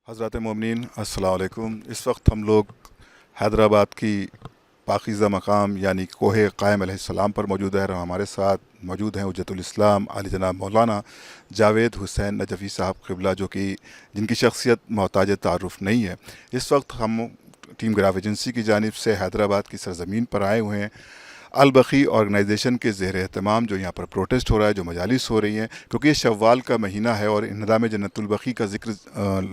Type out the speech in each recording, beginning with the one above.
हज़रात मोमिनीन अस्सलाम वालेकुम। इस वक्त हम लोग हैदराबाद की पाकीज़ा मकाम यानी कोहे क़ायम अलैहिस्सलाम पर मौजूद है और हमारे साथ मौजूद हैं हुज्जतुल इस्लाम आली जनाब मौलाना जावेद हुसैन नजफ़ी साहब क़िबला, जो कि जिनकी शख्सियत मोहताज तारुफ़ नहीं है। इस वक्त हम टीम ग्राफ एजेंसी की जानिब से हैदराबाद की सरज़मीन पर आए हुए हैं। अल-बक़ी ऑर्गेनाइजेशन के ज़ेर एहतमाम जो यहाँ पर प्रोटेस्ट हो रहा है, जो मजालिस हो रही हैं, क्योंकि ये शव्वाल का महीना है और इंहदाम जन्नतुल बक़ी का ज़िक्र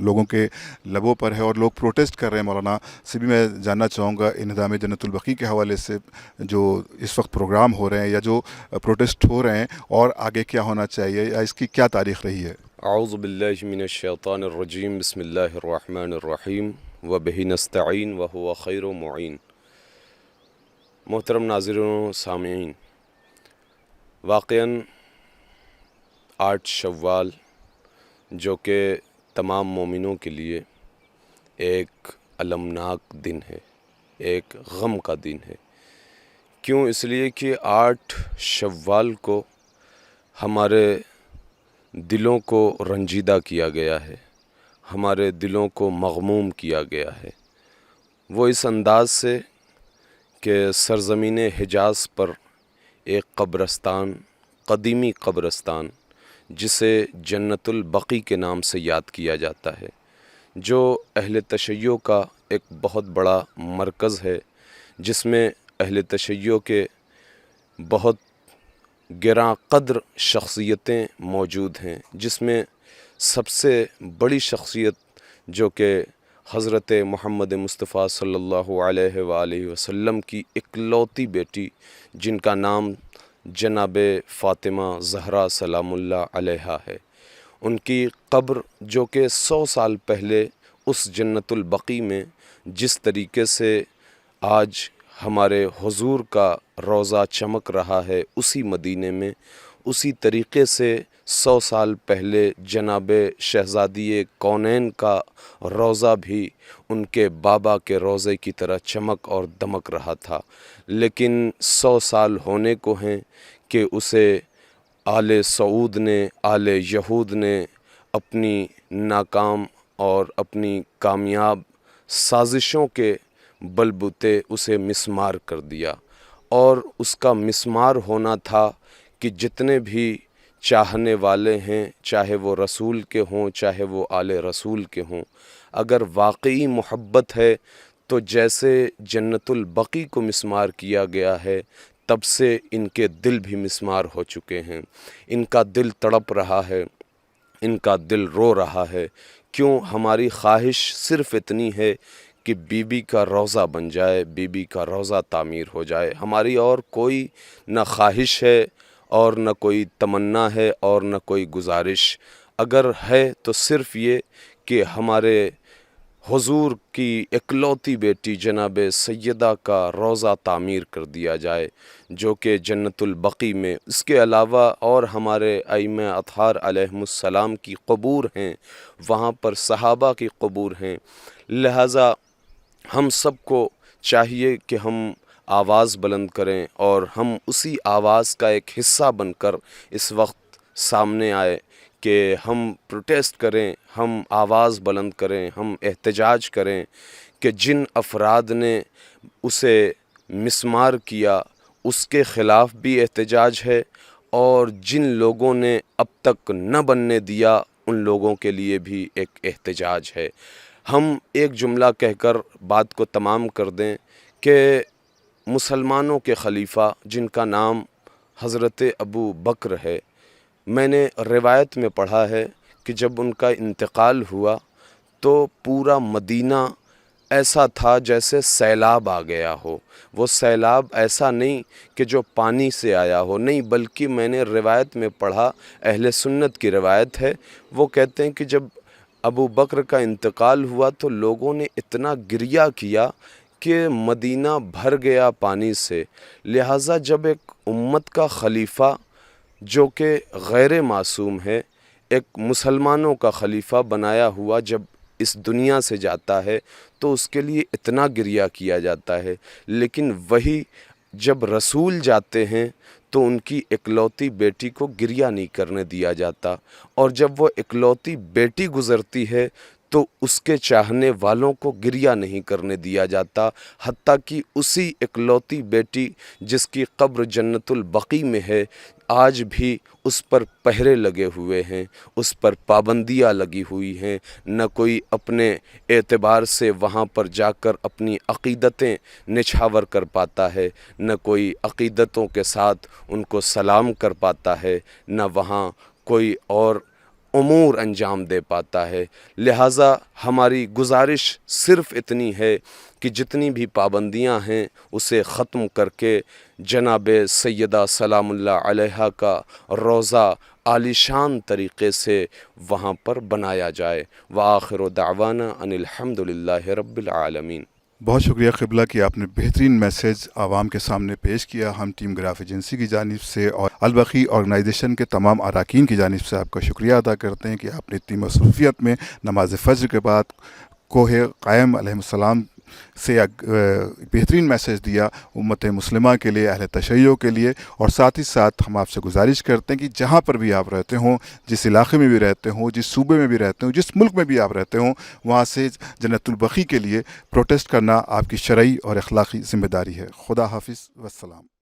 लोगों के लबों पर है और लोग प्रोटेस्ट कर रहे हैं। मौलाना से भी मैं जानना चाहूँगा इंहदाम जन्नतुल बक़ी के हवाले से जो इस वक्त प्रोग्राम हो रहे हैं या जो प्रोटेस्ट हो रहे हैं, और आगे क्या होना चाहिए या इसकी क्या तारीख़ रही है। औज़ु बिल्लाहि मिनश शैतानिर रजीम, बिस्मिल्लाहिर रहमानिर रहीम व बिही नस्तईन व हुवा खैरु मुईन। मोहतरम नाज़रीन सामीन, वाक़ईन 8 शव्वाल जो कि तमाम मोमिनों के लिए एक अलमनाक दिन है, एक गम का दिन है। क्यों? इसलिए कि 8 शव्वाल को हमारे दिलों को रंजीदा किया गया है, हमारे दिलों को मग़मूम किया गया है। वो इस अंदाज़ से कि सरज़मीन हिजाज़ पर एक कब्रस्तान, क़दीमी कब्रस्तान जिसे जन्नतुल बक़ी के नाम से याद किया जाता है, जो अहले तशय्यो का एक बहुत बड़ा मरकज़ है, जिसमें अहले तशय्यो के बहुत गिरां क़द्र शख्सियतें मौजूद हैं, जिसमें सबसे बड़ी शख्सियत जो कि हज़रत मोहम्मद मुस्तफ़ा सल्लल्लाहु अलैहि वालैहि वसल्लम की इकलौती बेटी, जिनका नाम जनाब फ़ातिमा ज़हरा सलामुल्लाह अलैहा है, उनकी क़ब्र जो कि 100 साल पहले उस जन्नतुल बक़ी में जिस तरीके से आज हमारे हुज़ूर का रोज़ा चमक रहा है, उसी मदीने में उसी तरीक़े से 100 साल पहले जनाब शहज़ादी कौनैन का रोज़ा भी उनके बाबा के रोज़े की तरह चमक और दमक रहा था। लेकिन 100 साल होने को हैं कि उसे आले सऊद ने, आले यहूद ने अपनी नाकाम और अपनी कामयाब साजिशों के बलबूते उसे मिस्मार कर दिया। और उसका मिस्मार होना था कि जितने भी चाहने वाले हैं, चाहे वो रसूल के हों, चाहे वो आले रसूल के हों, अगर वाकई मोहब्बत है तो जैसे जन्नतुल बक़ी को मिस्मार किया गया है, तब से इनके दिल भी मिस्मार हो चुके हैं। इनका दिल तड़प रहा है, इनका दिल रो रहा है। क्यों? हमारी ख्वाहिश सिर्फ़ इतनी है कि बीबी का रोज़ा बन जाए, बीबी का रोज़ा तामीर हो जाए। हमारी और कोई न ख्वाहिश है और न कोई तमन्ना है और न कोई गुजारिश। अगर है तो सिर्फ़ ये कि हमारे हुज़ूर की इकलौती बेटी जनाब सैयदा का रोज़ा तामीर कर दिया जाए, जो कि जन्नतुल बक़ी में। इसके अलावा और हमारे अइम्मा अतहार अलैहिमुस्सलाम की क़बूर हैं, वहाँ पर सहाबा की क़बूर हैं। लिहाजा हम सबको चाहिए कि हम आवाज़ बुलंद करें और हम उसी आवाज़ का एक हिस्सा बनकर इस वक्त सामने आए कि हम प्रोटेस्ट करें, हम आवाज़ बुलंद करें, हम एहतजाज करें कि जिन अफराद ने उसे मिस्मार किया उसके ख़िलाफ़ भी एहतजाज है, और जिन लोगों ने अब तक न बनने दिया उन लोगों के लिए भी एक एहतजाज है। हम एक जुमला कहकर बात को तमाम कर दें कि मुसलमानों के खलीफा जिनका नाम हज़रत अबू बकर है, मैंने रिवायत में पढ़ा है कि जब उनका इंतकाल हुआ तो पूरा मदीना ऐसा था जैसे सैलाब आ गया हो। वो सैलाब ऐसा नहीं कि जो पानी से आया हो, नहीं, बल्कि मैंने रिवायत में पढ़ा, अहले सुन्नत की रिवायत है, वो कहते हैं कि जब अबू बकर का इंतकाल हुआ तो लोगों ने इतना गिरिया किया कि मदीना भर गया पानी से। लिहाजा जब एक उम्मत का खलीफा जो कि गैर मासूम है, एक मुसलमानों का खलीफा बनाया हुआ जब इस दुनिया से जाता है तो उसके लिए इतना गिरिया किया जाता है। लेकिन वही जब रसूल जाते हैं तो उनकी इकलौती बेटी को गिरिया नहीं करने दिया जाता, और जब वो इकलौती बेटी गुज़रती है تو اس کے چاہنے والوں کو گریہ نہیں کرنے دیا جاتا، حتیٰ کہ اسی اکلوتی بیٹی جس کی قبر جنت البقیع میں ہے، آج بھی اس پر پہرے لگے ہوئے ہیں، اس پر پابندیاں لگی ہوئی ہیں، نہ کوئی اپنے اعتبار سے وہاں پر جا کر اپنی عقیدتیں نچھاور کر پاتا ہے، نہ کوئی عقیدتوں کے ساتھ ان کو سلام کر پاتا ہے، نہ وہاں کوئی اور امور انجام دے پاتا ہے۔ لہٰذا ہماری گزارش صرف اتنی ہے کہ جتنی بھی پابندیاں ہیں اسے ختم کر کے جناب سیدہ سلام اللہ علیہا کا روضہ عالی شان طریقے سے وہاں پر بنایا جائے۔ وآخر دعوانا ان الحمد للہ رب العالمین۔ بہت شکریہ قبلہ کہ آپ نے بہترین میسیج عوام کے سامنے پیش کیا۔ ہم ٹیم گراف ایجنسی کی جانب سے اور البقیع آرگنائزیشن کے تمام اراکین کی جانب سے آپ کا شکریہ ادا کرتے ہیں کہ آپ نے اتنی مصروفیت میں نماز فجر کے بعد کوہ قائم علیہ السلام سے بہترین میسیج دیا امت مسلمہ کے لیے، اہل تشیع کے لیے، اور ساتھ ہی ساتھ ہم آپ سے گزارش کرتے ہیں کہ جہاں پر بھی آپ رہتے ہوں، جس علاقے میں بھی رہتے ہوں، جس صوبے میں بھی رہتے ہوں، جس ملک میں بھی آپ رہتے ہوں، وہاں سے جنت البقیع کے لیے پروٹیسٹ کرنا آپ کی شرعی اور اخلاقی ذمہ داری ہے۔ خدا حافظ والسلام۔